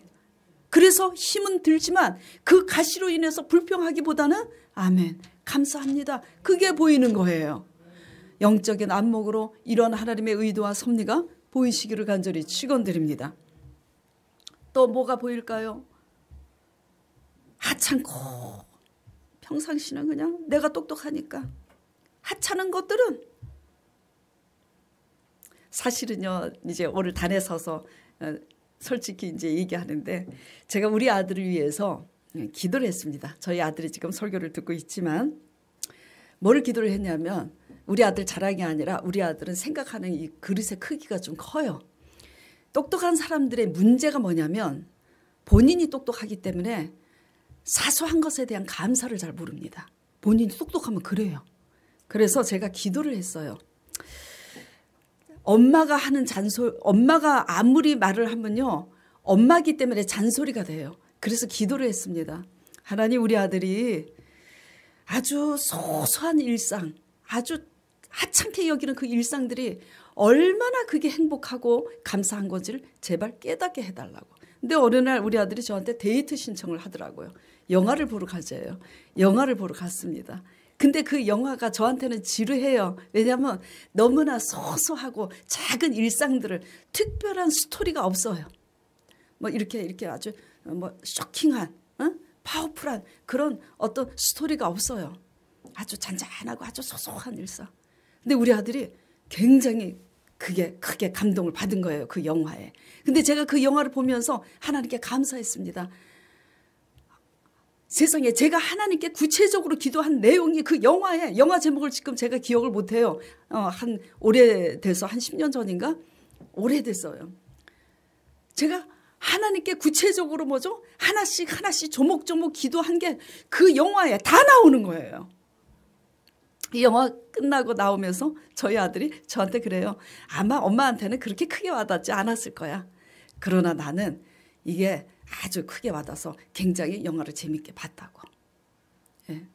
[SPEAKER 1] 그래서 힘은 들지만 그 가시로 인해서 불평하기보다는 아멘, 감사합니다. 그게 보이는 거예요. 영적인 안목으로 이런 하나님의 의도와 섭리가 보이시기를 간절히 축원드립니다. 또 뭐가 보일까요? 하찮고 평상시는 그냥 내가 똑똑하니까 하찮은 것들은 사실은요, 이제 오늘 단에 서서 솔직히 이제 얘기하는데 제가 우리 아들을 위해서 기도를 했습니다. 저희 아들이 지금 설교를 듣고 있지만 뭘 기도를 했냐면 우리 아들 자랑이 아니라 우리 아들은 생각하는 이 그릇의 크기가 좀 커요. 똑똑한 사람들의 문제가 뭐냐면 본인이 똑똑하기 때문에 사소한 것에 대한 감사를 잘 모릅니다. 본인이 똑똑하면 그래요. 그래서 제가 기도를 했어요. 엄마가 하는 잔소리, 엄마가 아무리 말을 하면요, 엄마기 때문에 잔소리가 돼요. 그래서 기도를 했습니다. 하나님, 우리 아들이 아주 소소한 일상, 아주 하찮게 여기는 그 일상들이 얼마나 그게 행복하고 감사한 건지를 제발 깨닫게 해달라고. 근데 어느 날 우리 아들이 저한테 데이트 신청을 하더라고요. 영화를 보러 가자요. 영화를 보러 갔습니다. 근데 그 영화가 저한테는 지루해요. 왜냐하면 너무나 소소하고 작은 일상들을 특별한 스토리가 없어요. 뭐 이렇게 아주 뭐 쇼킹한, 파워풀한 그런 어떤 스토리가 없어요. 아주 잔잔하고 아주 소소한 일상. 근데 우리 아들이 굉장히 그게 크게 감동을 받은 거예요. 그 영화에. 근데 제가 그 영화를 보면서 하나님께 감사했습니다. 세상에 제가 하나님께 구체적으로 기도한 내용이 그 영화에, 영화 제목을 지금 제가 기억을 못해요. 한 오래돼서 한 10년 전인가? 오래됐어요. 제가 하나님께 구체적으로 뭐죠? 하나씩 조목조목 기도한 게 그 영화에 다 나오는 거예요. 이 영화 끝나고 나오면서 저희 아들이 저한테 그래요. 아마 엄마한테는 그렇게 크게 와닿지 않았을 거야. 그러나 나는 이게 아주 크게 와닿아서 굉장히 영화를 재밌게 봤다고. 예.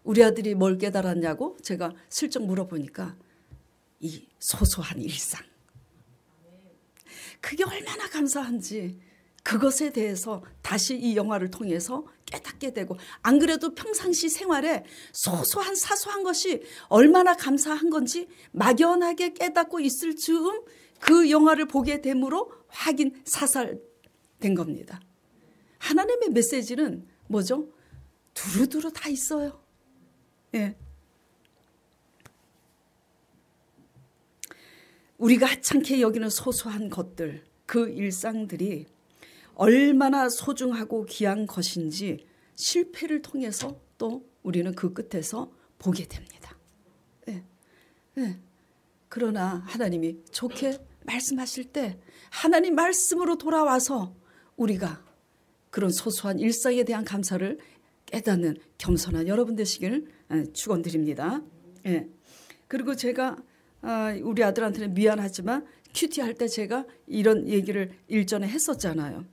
[SPEAKER 1] 우리 아들이 뭘 깨달았냐고 제가 슬쩍 물어보니까 이 소소한 일상. 그게 얼마나 감사한지 그것에 대해서 다시 이 영화를 통해서 깨닫게 되고, 안 그래도 평상시 생활에 소소한 사소한 것이 얼마나 감사한 건지 막연하게 깨닫고 있을 즈음 그 영화를 보게 됨으로 확인 사살된 겁니다. 하나님의 메시지는 뭐죠? 두루두루 다 있어요. 예. 우리가 하찮게 여기는 소소한 것들, 그 일상들이 얼마나 소중하고 귀한 것인지 실패를 통해서 또 우리는 그 끝에서 보게 됩니다. 예. 예. 그러나 하나님이 좋게 말씀하실 때 하나님 말씀으로 돌아와서 우리가 그런 소소한 일상에 대한 감사를 깨닫는 겸손한 여러분 되시기를 축원드립니다. 예. 그리고 제가 우리 아들한테는 미안하지만 큐티 할 때 제가 이런 얘기를 일전에 했었잖아요.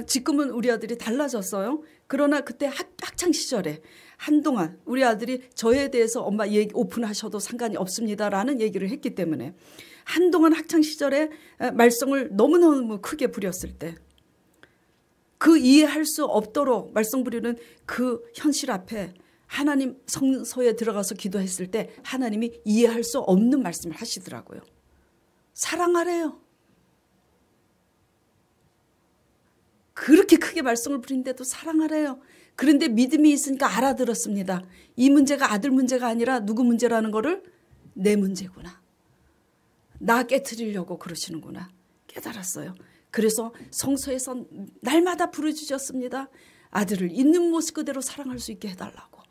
[SPEAKER 1] 지금은 우리 아들이 달라졌어요. 그러나 그때 학창 시절에 한동안 우리 아들이 저에 대해서 엄마 얘기 오픈하셔도 상관이 없습니다라는 얘기를 했기 때문에 한동안 학창 시절에 말썽을 너무너무 크게 부렸을 때 그 이해할 수 없도록 말썽 부리는 그 현실 앞에 하나님 성소에 들어가서 기도했을 때 하나님이 이해할 수 없는 말씀을 하시더라고요. 사랑하래요. 그렇게 크게 말썽을 부리는데도 사랑하래요. 그런데 믿음이 있으니까 알아들었습니다. 이 문제가 아들 문제가 아니라 누구 문제라는 거를 내 문제구나. 나 깨트리려고 그러시는구나. 깨달았어요. 그래서 성소에서 날마다 부르짖었습니다. 아들을 있는 모습 그대로 사랑할 수 있게 해달라고.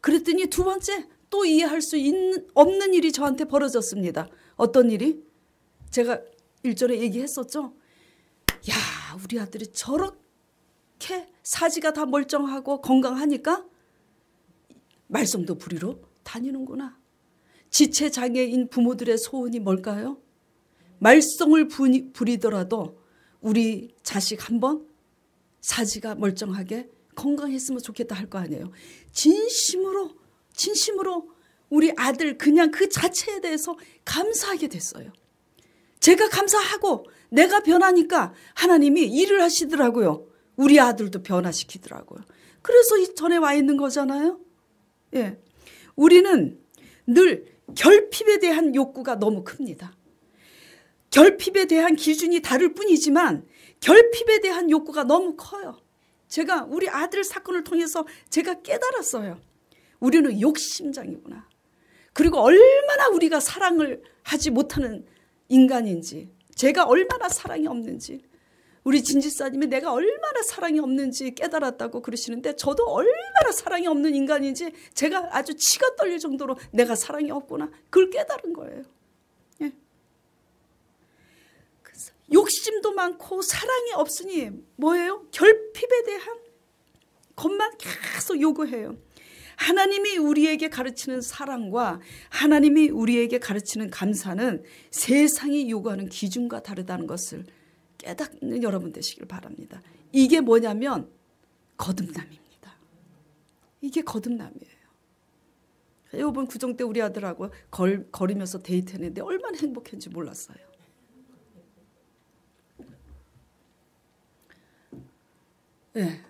[SPEAKER 1] 그랬더니 두 번째 또 이해할 수 없는 일이 저한테 벌어졌습니다. 어떤 일이? 제가 일전에 얘기했었죠. 야, 우리 아들이 저렇게 사지가 다 멀쩡하고 건강하니까 말썽도 부리러 다니는구나. 지체장애인 부모들의 소원이 뭘까요? 말썽을 부리더라도 우리 자식 한번 사지가 멀쩡하게 건강했으면 좋겠다 할 거 아니에요. 진심으로 우리 아들 그냥 그 자체에 대해서 감사하게 됐어요. 제가 감사하고 내가 변하니까 하나님이 일을 하시더라고요. 우리 아들도 변화시키더라고요. 그래서 이 전에 와 있는 거잖아요. 예, 우리는 늘 결핍에 대한 욕구가 너무 큽니다. 결핍에 대한 기준이 다를 뿐이지만 결핍에 대한 욕구가 너무 커요. 제가 우리 아들 사건을 통해서 제가 깨달았어요. 우리는 욕심장이구나. 그리고 얼마나 우리가 사랑을 하지 못하는 인간인지, 제가 얼마나 사랑이 없는지, 우리 진지사님이 내가 얼마나 사랑이 없는지 깨달았다고 그러시는데 저도 얼마나 사랑이 없는 인간인지 제가 아주 치가 떨릴 정도로 내가 사랑이 없구나, 그걸 깨달은 거예요. 예. 그래서 욕심도 많고 사랑이 없으니 뭐예요? 결핍에 대한 것만 계속 요구해요. 하나님이 우리에게 가르치는 사랑과 하나님이 우리에게 가르치는 감사는 세상이 요구하는 기준과 다르다는 것을 깨닫는 여러분 되시길 바랍니다. 이게 뭐냐면 거듭남입니다. 이게 거듭남이에요. 이번 구정 때 우리 아들하고 걸으면서 데이트했는데 얼마나 행복했는지 몰랐어요. 네.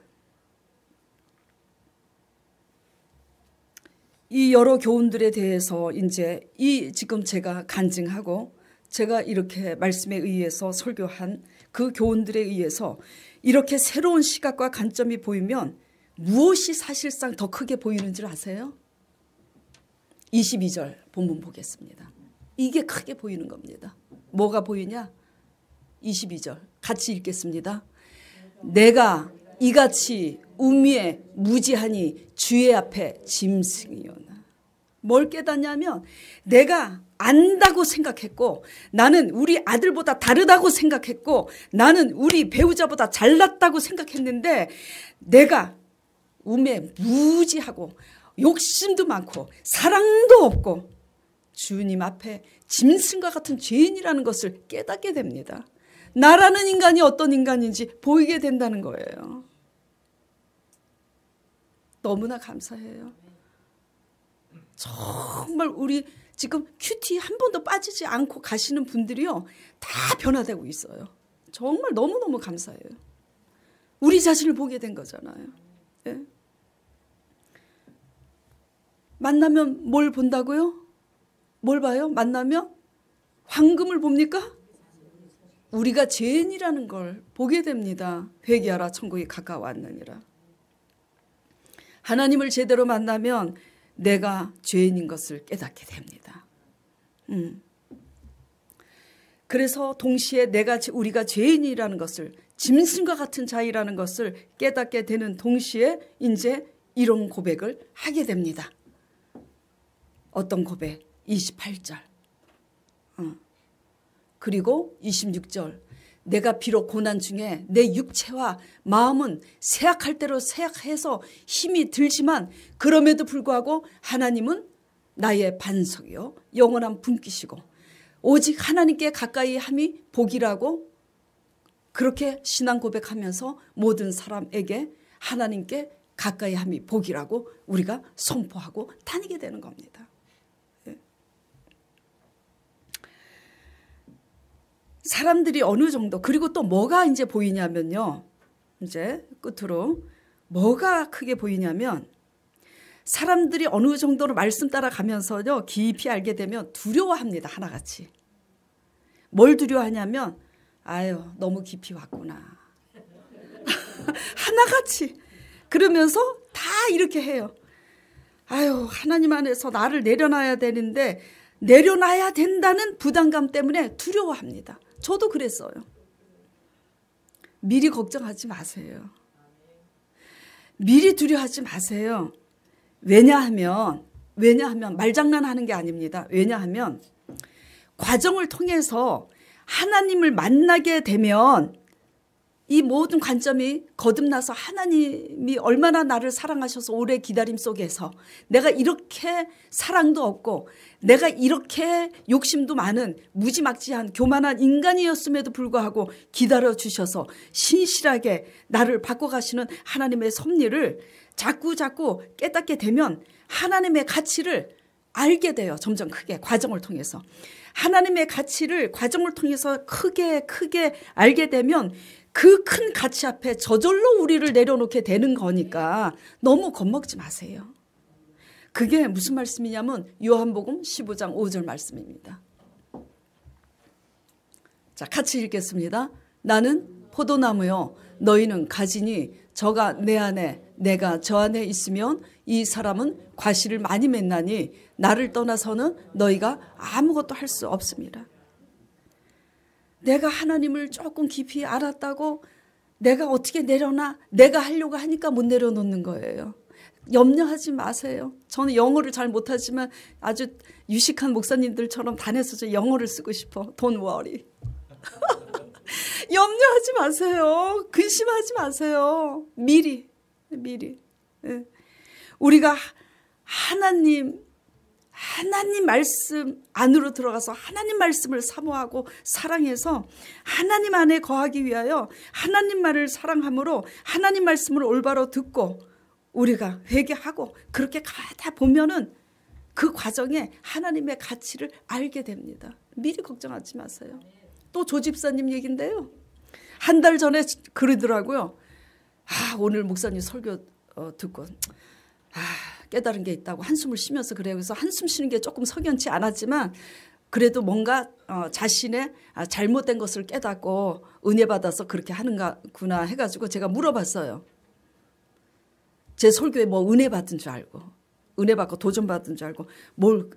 [SPEAKER 1] 이 여러 교훈들에 대해서 이제 지금 제가 간증하고 제가 이렇게 말씀에 의해서 설교한 그 교훈들에 의해서 이렇게 새로운 시각과 관점이 보이면 무엇이 사실상 더 크게 보이는지 아세요? 22절 본문 보겠습니다. 이게 크게 보이는 겁니다. 뭐가 보이냐? 22절 같이 읽겠습니다. 내가 이같이 우미에 무지하니 주의 앞에 짐승이오나. 뭘 깨닫냐면 내가 안다고 생각했고, 나는 우리 아들보다 다르다고 생각했고, 나는 우리 배우자보다 잘났다고 생각했는데 내가 우미에 무지하고 욕심도 많고 사랑도 없고 주님 앞에 짐승과 같은 죄인이라는 것을 깨닫게 됩니다. 나라는 인간이 어떤 인간인지 보이게 된다는 거예요. 너무나 감사해요. 정말 우리 지금 큐티 한 번도 빠지지 않고 가시는 분들이요, 다 변화되고 있어요. 정말 너무너무 감사해요. 우리 자신을 보게 된 거잖아요. 예? 만나면 뭘 본다고요? 뭘 봐요? 만나면 황금을 봅니까? 우리가 죄인이라는 걸 보게 됩니다. 회개하라, 천국이 가까워왔느니라. 하나님을 제대로 만나면 내가 죄인인 것을 깨닫게 됩니다. 그래서 동시에 우리가 죄인이라는 것을, 짐승과 같은 자이라는 것을 깨닫게 되는 동시에 이제 이런 고백을 하게 됩니다. 어떤 고백? 28절. 그리고 26절. 내가 비록 고난 중에 내 육체와 마음은 쇠약할 대로 쇠약해서 힘이 들지만 그럼에도 불구하고 하나님은 나의 반석이요 영원한 분깃이고 오직 하나님께 가까이 함이 복이라고, 그렇게 신앙 고백하면서 모든 사람에게 하나님께 가까이 함이 복이라고 우리가 선포하고 다니게 되는 겁니다. 사람들이 어느 정도, 그리고 또 뭐가 이제 보이냐면요, 이제 끝으로 뭐가 크게 보이냐면 사람들이 어느 정도로 말씀 따라가면서요 깊이 알게 되면 두려워합니다. 하나같이. 뭘 두려워하냐면 아유 너무 깊이 왔구나. 하나같이. 그러면서 다 이렇게 해요. 아유 하나님 안에서 나를 내려놔야 되는데 내려놔야 된다는 부담감 때문에 두려워합니다. 저도 그랬어요. 미리 걱정하지 마세요. 미리 두려워하지 마세요. 왜냐하면 말장난하는 게 아닙니다. 왜냐하면 과정을 통해서 하나님을 만나게 되면 이 모든 관점이 거듭나서 하나님이 얼마나 나를 사랑하셔서 오래 기다림 속에서 내가 이렇게 사랑도 없고 내가 이렇게 욕심도 많은 무지막지한 교만한 인간이었음에도 불구하고 기다려주셔서 신실하게 나를 바꿔가시는 하나님의 섭리를 자꾸 깨닫게 되면 하나님의 가치를 알게 돼요. 점점 크게 과정을 통해서. 하나님의 가치를 과정을 통해서 크게 알게 되면 그 큰 가치 앞에 저절로 우리를 내려놓게 되는 거니까 너무 겁먹지 마세요. 그게 무슨 말씀이냐면 요한복음 15장 5절 말씀입니다. 자, 같이 읽겠습니다. 나는 포도나무요 너희는 가지니 저가 내 안에 내가 저 안에 있으면 이 사람은 과실을 많이 맺나니 나를 떠나서는 너희가 아무것도 할 수 없습니다. 내가 하나님을 조금 깊이 알았다고 내가 어떻게 내려놔? 내가 하려고 하니까 못 내려놓는 거예요. 염려하지 마세요. 저는 영어를 잘 못하지만 아주 유식한 목사님들처럼 단에서 영어를 쓰고 싶어. Don't worry. 염려하지 마세요. 근심하지 마세요. 미리. 예. 우리가 하나님 말씀 안으로 들어가서 하나님 말씀을 사모하고 사랑해서 하나님 안에 거하기 위하여 하나님 말을 사랑함으로 하나님 말씀을 올바로 듣고 우리가 회개하고 그렇게 가다 보면은 그 과정에 하나님의 가치를 알게 됩니다. 미리 걱정하지 마세요. 또 조 집사님 얘기인데요. 한 달 전에 그러더라고요. 오늘 목사님 설교 듣고 깨달은 게 있다고 한숨을 쉬면서 그래요. 그래서 한숨 쉬는 게 조금 석연치 않았지만 그래도 뭔가 자신의 잘못된 것을 깨닫고 은혜 받아서 그렇게 하는구나 해가지고 제가 물어봤어요. 제 설교에 뭐 은혜 받은 줄 알고 은혜 받고 도전 받은 줄 알고 뭘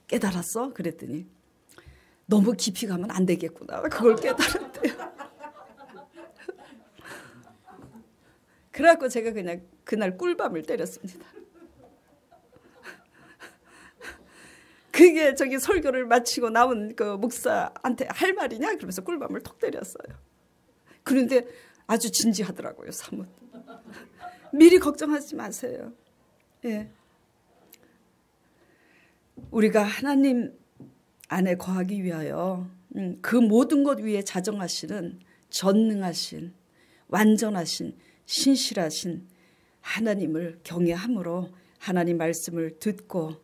[SPEAKER 1] 깨달았어? 그랬더니 너무 깊이 가면 안 되겠구나. 그걸 깨달았대요. 그래갖고 제가 그냥 그날 꿀밤을 때렸습니다. 그게 저기 설교를 마치고 나온 그 목사한테 할 말이냐? 그러면서 꿀밤을 톡 때렸어요. 그런데 아주 진지하더라고요, 사뭇. 미리 걱정하지 마세요. 예. 우리가 하나님 안에 거하기 위하여 그 모든 것 위에 자정하시는 전능하신 완전하신 신실하신 하나님을 경외함으로 하나님 말씀을 듣고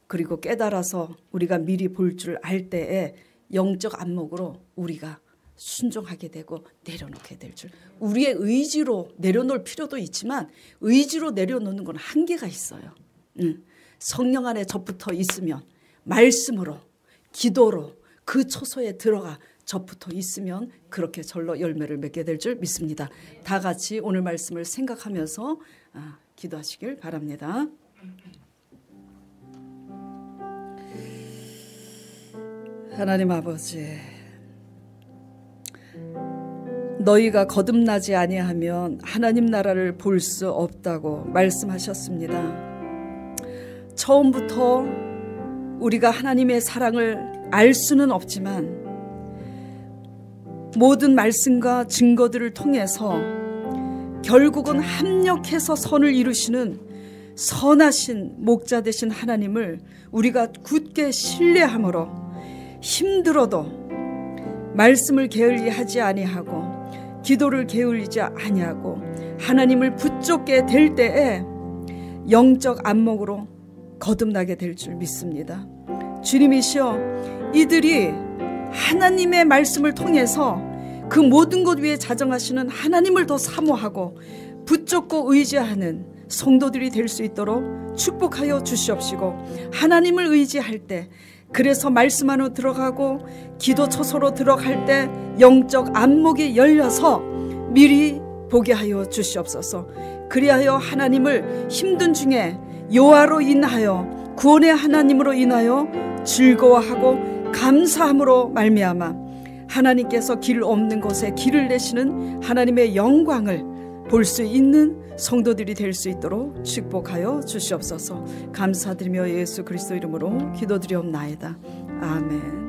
[SPEAKER 1] 그리고 깨달아서 우리가 미리 볼 줄 알 때에 영적 안목으로 우리가 순종하게 되고 내려놓게 될 줄. 우리의 의지로 내려놓을 필요도 있지만 의지로 내려놓는 건 한계가 있어요. 성령 안에 접붙어 있으면 말씀으로 기도로 그 초소에 들어가 접붙어 있으면 그렇게 절로 열매를 맺게 될 줄 믿습니다. 다 같이 오늘 말씀을 생각하면서 기도하시길 바랍니다. 하나님 아버지, 너희가 거듭나지 아니하면 하나님 나라를 볼 수 없다고 말씀하셨습니다. 처음부터 우리가 하나님의 사랑을 알 수는 없지만 모든 말씀과 증거들을 통해서 결국은 합력해서 선을 이루시는 선하신 목자 되신 하나님을 우리가 굳게 신뢰함으로 힘들어도 말씀을 게을리하지 아니하고 기도를 게을리지 아니하고 하나님을 붙잡게 될 때에 영적 안목으로 거듭나게 될 줄 믿습니다. 주님이시여, 이들이 하나님의 말씀을 통해서 그 모든 것 위에 자정하시는 하나님을 더 사모하고 붙잡고 의지하는 성도들이 될 수 있도록 축복하여 주시옵시고, 하나님을 의지할 때, 그래서 말씀 안으로 들어가고 기도 처소로 들어갈 때 영적 안목이 열려서 미리 보게 하여 주시옵소서. 그리하여 하나님을 힘든 중에 여호와로 인하여 구원의 하나님으로 인하여 즐거워하고 감사함으로 말미암아 하나님께서 길 없는 곳에 길을 내시는 하나님의 영광을 볼 수 있는 성도들이 될 수 있도록 축복하여 주시옵소서. 감사드리며 예수 그리스도 이름으로 기도드리옵나이다. 아멘.